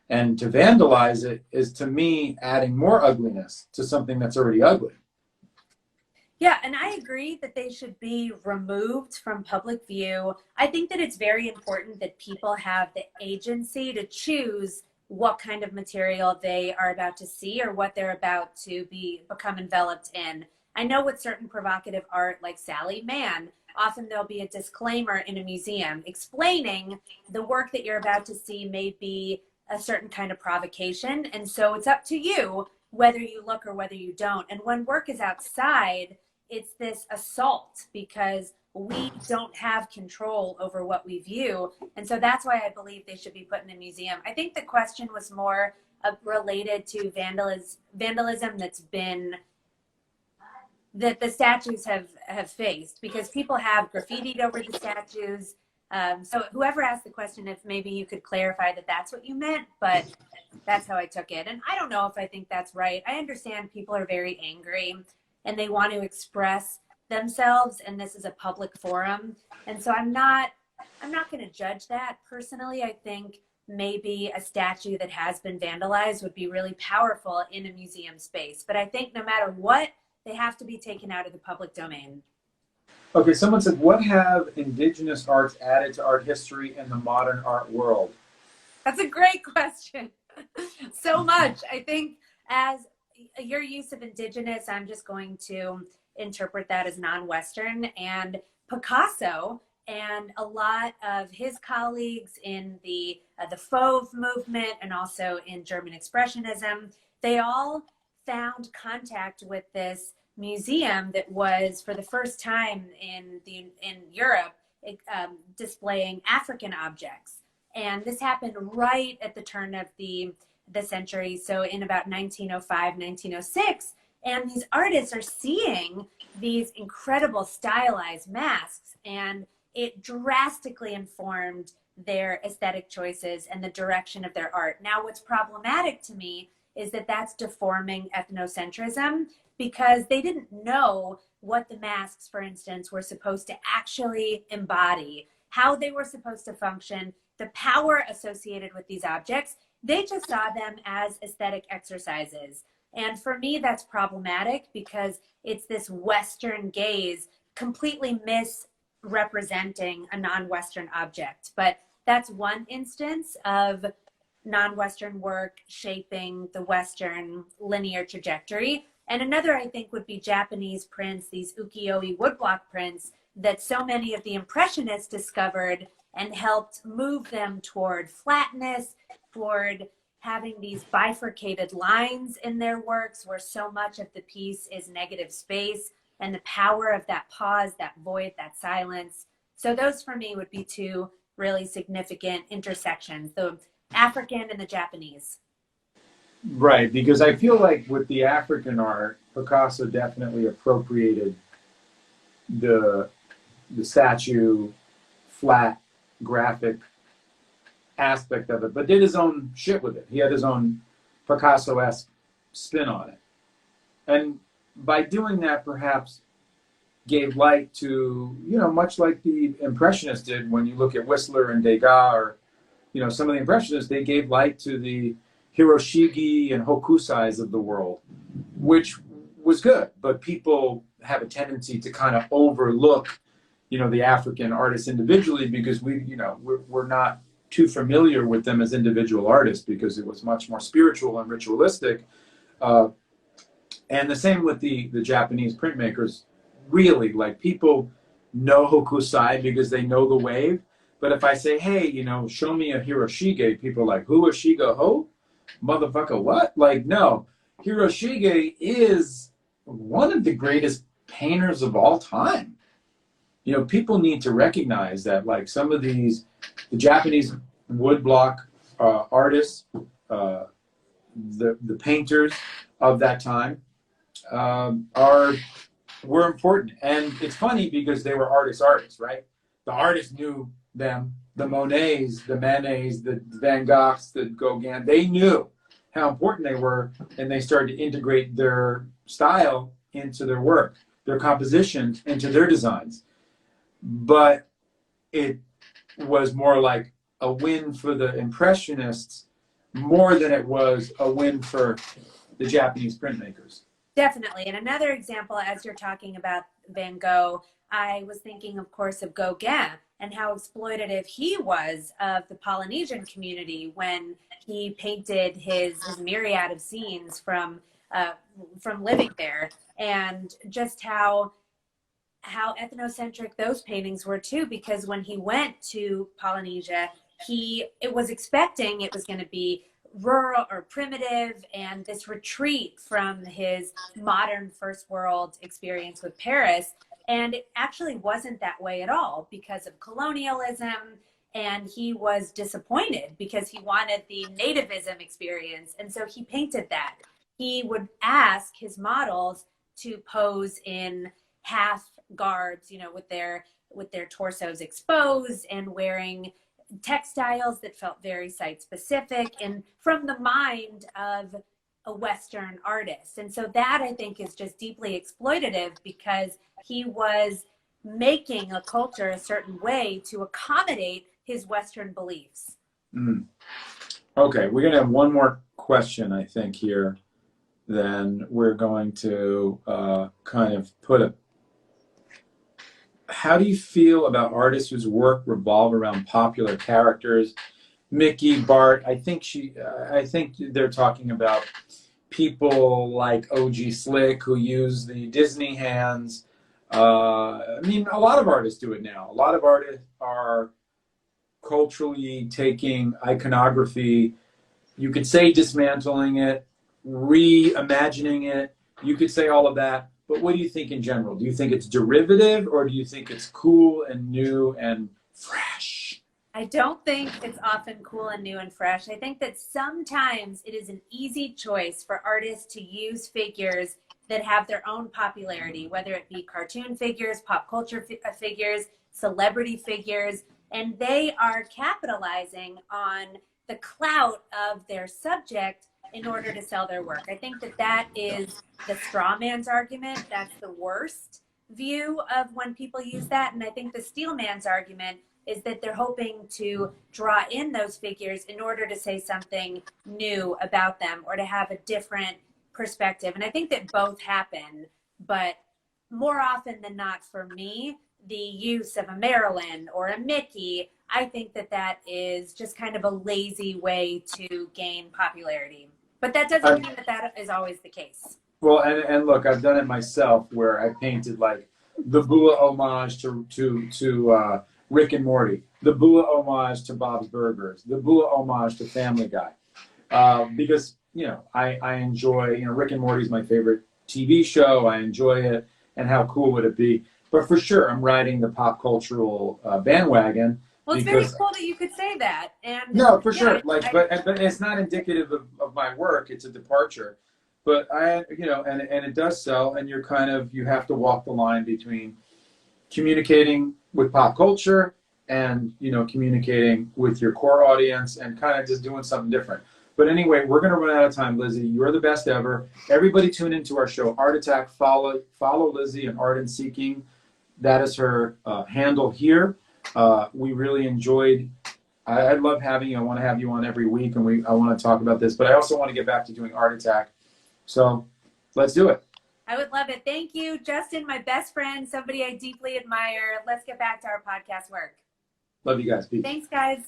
And to vandalize it is, to me, adding more ugliness to something that's already ugly. Yeah, and I agree that they should be removed from public view. I think that it's very important that people have the agency to choose what kind of material they are about to see or what they're about to become enveloped in. I know with certain provocative art like Sally Mann, often there'll be a disclaimer in a museum explaining the work that you're about to see may be a certain kind of provocation. And so it's up to you whether you look or whether you don't. And when work is outside, it's this assault because we don't have control over what we view. And so that's why I believe they should be put in a museum. I think the question was more related to vandalism that's been, that the statues have faced, because people have graffitied over the statues. So whoever asked the question, if maybe you could clarify that that's what you meant, but that's how I took it. And I don't know if I think that's right. I understand people are very angry and they want to express themselves, and this is a public forum. And so I'm not going to judge that personally. I think maybe a statue that has been vandalized would be really powerful in a museum space. But I think no matter what, they have to be taken out of the public domain. Okay, someone said, what have indigenous arts added to art history in the modern art world? That's a great question. So much. I think as your use of indigenous, I'm just going to interpret that as non-Western. And Picasso and a lot of his colleagues in the Fauve movement and also in German Expressionism, they all found contact with this museum that was for the first time in Europe displaying African objects. And this happened right at the turn of the century, so in about 1905, 1906, and these artists are seeing these incredible stylized masks, and it drastically informed their aesthetic choices and the direction of their art. Now, what's problematic to me is that that's deforming ethnocentrism, because they didn't know what the masks, for instance, were supposed to actually embody, how they were supposed to function, the power associated with these objects. They just saw them as aesthetic exercises. And for me, that's problematic because it's this Western gaze completely misrepresenting a non-Western object. But that's one instance of non-Western work shaping the Western linear trajectory. And another, I think, would be Japanese prints, these ukiyo-e woodblock prints that so many of the Impressionists discovered and helped move them toward flatness, toward having these bifurcated lines in their works where so much of the piece is negative space, and the power of that pause, that void, that silence. So those for me would be two really significant intersections, the African and the Japanese. Right, because I feel like with the African art, Picasso definitely appropriated the statue, flat, graphic aspect of it, but did his own shit with it. He had his own Picasso-esque spin on it. And by doing that, perhaps gave light to, much like the Impressionists did when you look at Whistler and Degas, or, some of the Impressionists, they gave light to the Hiroshige and Hokusais of the world, which was good. But people have a tendency to kind of overlook, the African artists individually because we're not too familiar with them as individual artists because it was much more spiritual and ritualistic. And the same with the Japanese printmakers. Really, like, people know Hokusai because they know the wave. But if I say, hey, show me a Hiroshige, people are like, who is Shiga Ho? Motherfucker, what? Like, no. Hiroshige is one of the greatest painters of all time. People need to recognize that, like, some of the Japanese woodblock artists, the painters of that time, are were important. And it's funny because they were artists, right? The artists knew them, the Monets, the Manets, the Van Goghs, the Gauguin, they knew how important they were, and they started to integrate their style into their work, their compositions into their designs. But it was more like a win for the Impressionists more than it was a win for the Japanese printmakers. Definitely. And another example, as you're talking about Van Gogh, I was thinking, of course, of Gauguin and how exploitative he was of the Polynesian community when he painted his myriad of scenes from living there, and just how ethnocentric those paintings were too, because when he went to Polynesia, it was expecting it was going to be rural or primitive and this retreat from his modern first world experience with Paris. And it actually wasn't that way at all because of colonialism. And he was disappointed because he wanted the nativism experience. And so he painted that. He would ask his models to pose in half guards, with their torsos exposed and wearing textiles that felt very site specific and from the mind of a Western artist. And so that, I think, is just deeply exploitative because he was making a culture a certain way to accommodate his Western beliefs. Mm. Okay, we're going to have one more question, I think, here. Then we're going to kind of put a... How do you feel about artists whose work revolve around popular characters? Mickey, Bart, I think they're talking about people like OG Slick who use the Disney hands. I mean, a lot of artists do it now. A lot of artists are culturally taking iconography, you could say dismantling it, reimagining it. You could say all of that. But what do you think in general? Do you think it's derivative, or do you think it's cool and new and fresh? I don't think it's often cool and new and fresh. I think that sometimes it is an easy choice for artists to use figures that have their own popularity, whether it be cartoon figures, pop culture figures, celebrity figures, and they are capitalizing on the clout of their subject in order to sell their work. I think that that is the straw man's argument. That's the worst view of when people use that. And I think the steel man's argument is that they're hoping to draw in those figures in order to say something new about them or to have a different perspective. And I think that both happen, but more often than not for me, the use of a Marilyn or a Mickey, I think that that is just kind of a lazy way to gain popularity. But that doesn't mean that that is always the case. Well, and look, I've done it myself where I painted like the BUA homage to Rick and Morty, the BUA homage to Bob's Burgers, the BUA homage to Family Guy, because I enjoy, Rick and Morty is my favorite TV show. I enjoy it, and how cool would it be? But for sure, I'm riding the pop cultural bandwagon. Well, it's very cool that you could say that. And no, for sure. But it's not indicative of my work. It's a departure. But and it does sell, and you have to walk the line between communicating with pop culture and communicating with your core audience and kind of just doing something different. But anyway, we're going to run out of time, Lizy. You're the best ever. Everybody tune into our show, Art Attack. Follow Lizy and Art in Seeking. That is her handle here. We really enjoyed. I love having you. I want to have you on every week, and I want to talk about this. But I also want to get back to doing Art Attack. So let's do it. I would love it. Thank you, Justin, my best friend, somebody I deeply admire. Let's get back to our podcast work. Love you guys. Peace. Thanks, guys.